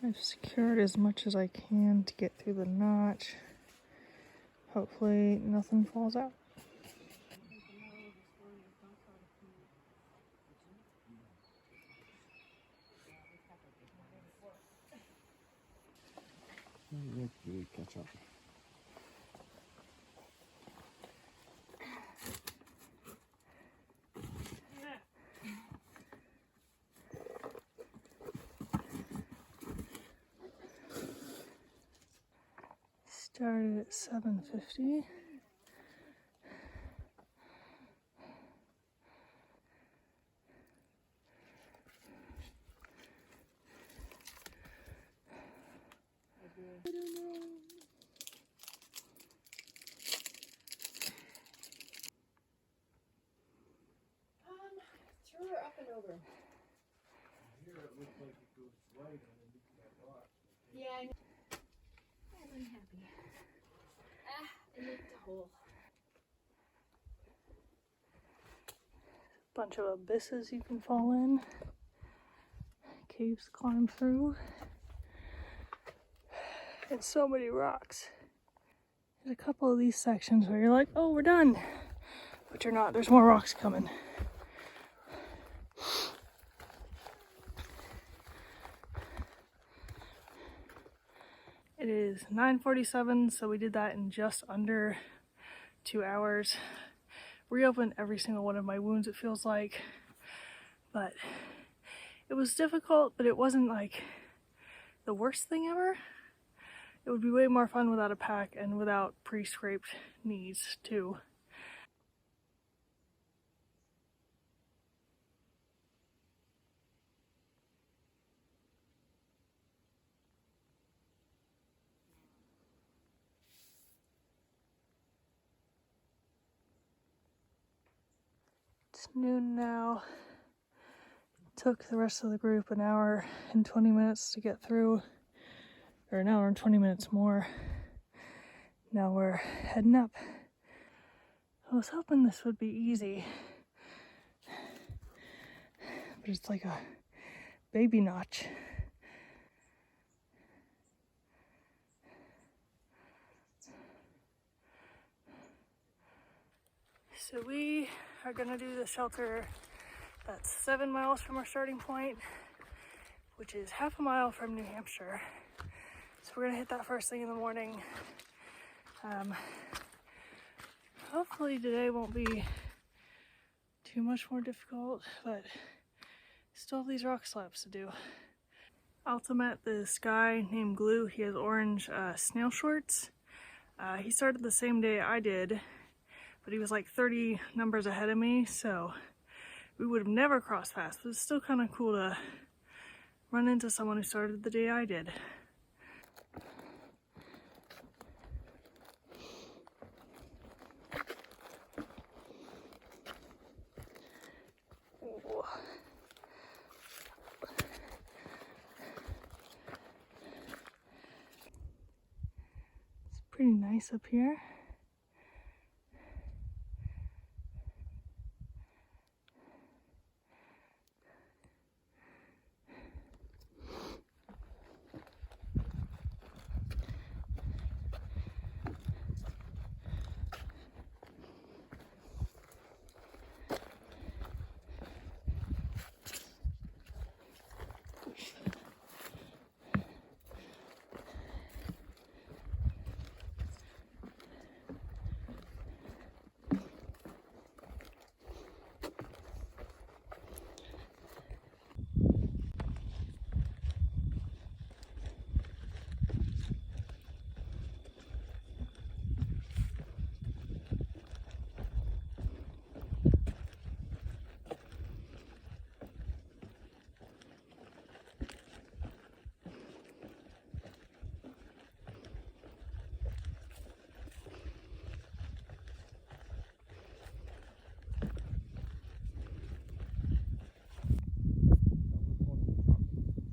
I've secured as much as I can to get through the notch. Hopefully nothing falls out. Catch up. Started at 7:50. I don't know. Throw her up and over. Here it looks like it goes right underneath that rock. Yeah, I know. I'm happy. I nicked a hole. Bunch of abysses you can fall in. Caves to climb through. And so many rocks. There's a couple of these sections where you're like, oh, we're done. But you're not, there's more rocks coming. It is 9:47, so we did that in just under 2 hours. Reopened every single one of my wounds, it feels like. But it was difficult, but it wasn't like the worst thing ever. It would be way more fun without a pack and without pre-scraped knees too. It's noon now. Took the rest of the group an hour and 20 minutes to get through, or an hour and 20 minutes more. Now we're heading up. I was hoping this would be easy, but it's like a baby notch. So we are gonna do the shelter that's 7 miles from our starting point, which is half a mile from New Hampshire. So we're gonna hit that first thing in the morning. Hopefully today won't be too much more difficult, but still have these rock slabs to do. Also met this guy named Glue. He has orange snail shorts. He started the same day I did, but he was like 30 numbers ahead of me, so we would have never crossed paths, but it's still kind of cool to run into someone who started the day I did. Whoa. It's pretty nice up here.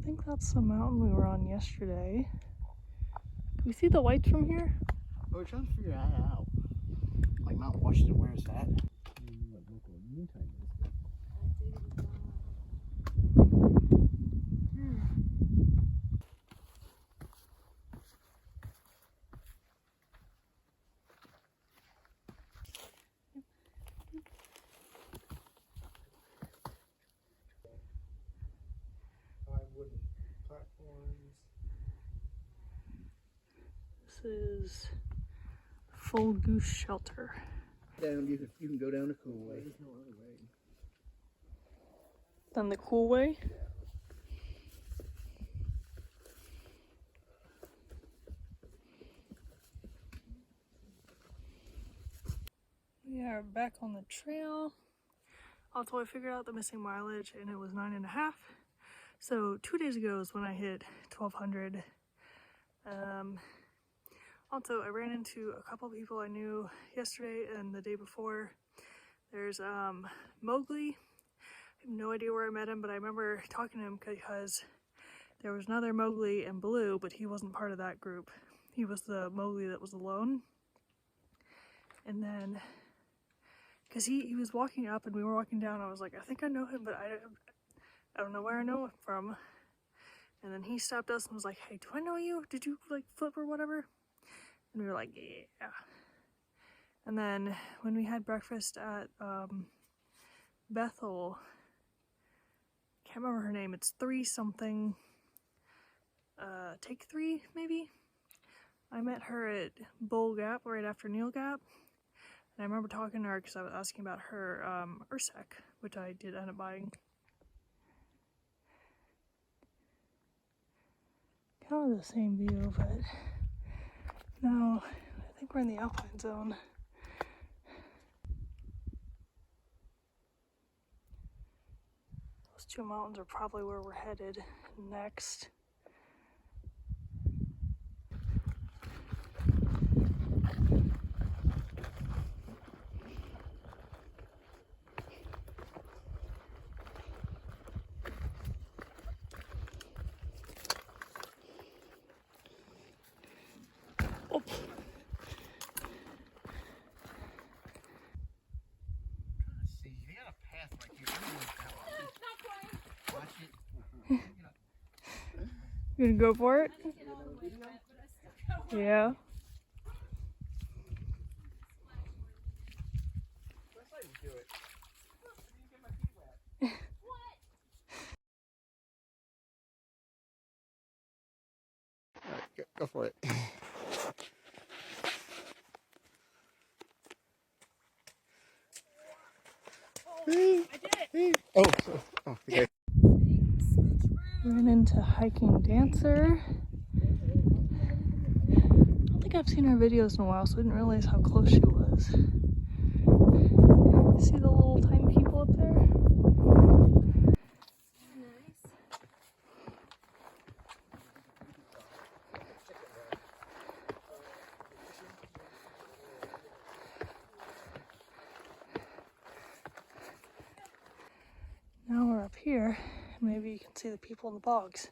I think that's the mountain we were on yesterday. Can we see the whites from here? We're trying to figure that out. Like Mount Washington, where is that? is Full Goose Shelter. Down, you can go down the cool way. There's no other way. Then the cool way. We are back on the trail. Also, I figured out the missing mileage and it was 9.5. So 2 days ago is when I hit 1200. Also, I ran into a couple people I knew yesterday and the day before. There's Mowgli. I have no idea where I met him, but I remember talking to him because there was another Mowgli in blue, but he wasn't part of that group. He was the Mowgli that was alone. And then, because he was walking up and we were walking down, I was like, I think I know him, but I don't know where I know him from. And then he stopped us and was like, hey, do I know you? Did you like flip or whatever? And we were like, yeah. And then when we had breakfast at Bethel, can't remember her name, it's 3 something, Take 3 maybe? I met her at Bull Gap right after Neil Gap. And I remember talking to her because I was asking about her Ursec, which I did end up buying. Kind of the same view, but no, I think we're in the Alpine zone. Those 2 mountains are probably where we're headed next. Oh. See, they got a path right here. Watch it. You gonna go for it? Yeah. That's how you do it. I didn't get my feet wet. Alright, go for it. Oh, okay. Ran into Hiking Dancer. I don't think I've seen her videos in a while, so I didn't realize how close she was. See the little tiny people up there? Nice. Now we're up here, and maybe you can see the people in the bogs.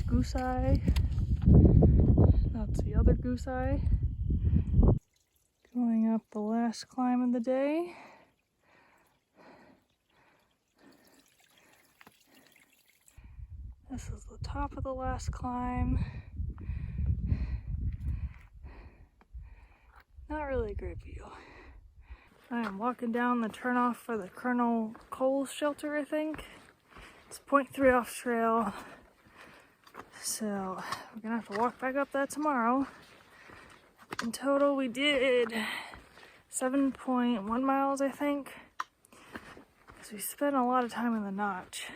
Goose Eye. That's the other Goose Eye. Going up the last climb of the day. This is the top of the last climb. Not really a great view. I am walking down the turnoff for the Colonel Cole's shelter, I think. It's 0.3 off trail. So we're gonna have to walk back up that tomorrow. In total, we did 7.1 miles, I think. Because we spent a lot of time in the notch.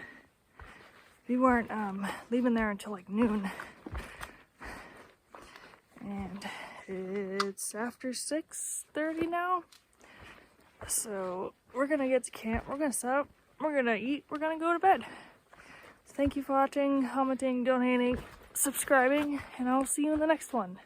We weren't leaving there until like noon. And it's after 6:30 now. So we're gonna get to camp, we're gonna set up, we're gonna eat, we're gonna go to bed. Thank you for watching, commenting, donating, subscribing, and I'll see you in the next one.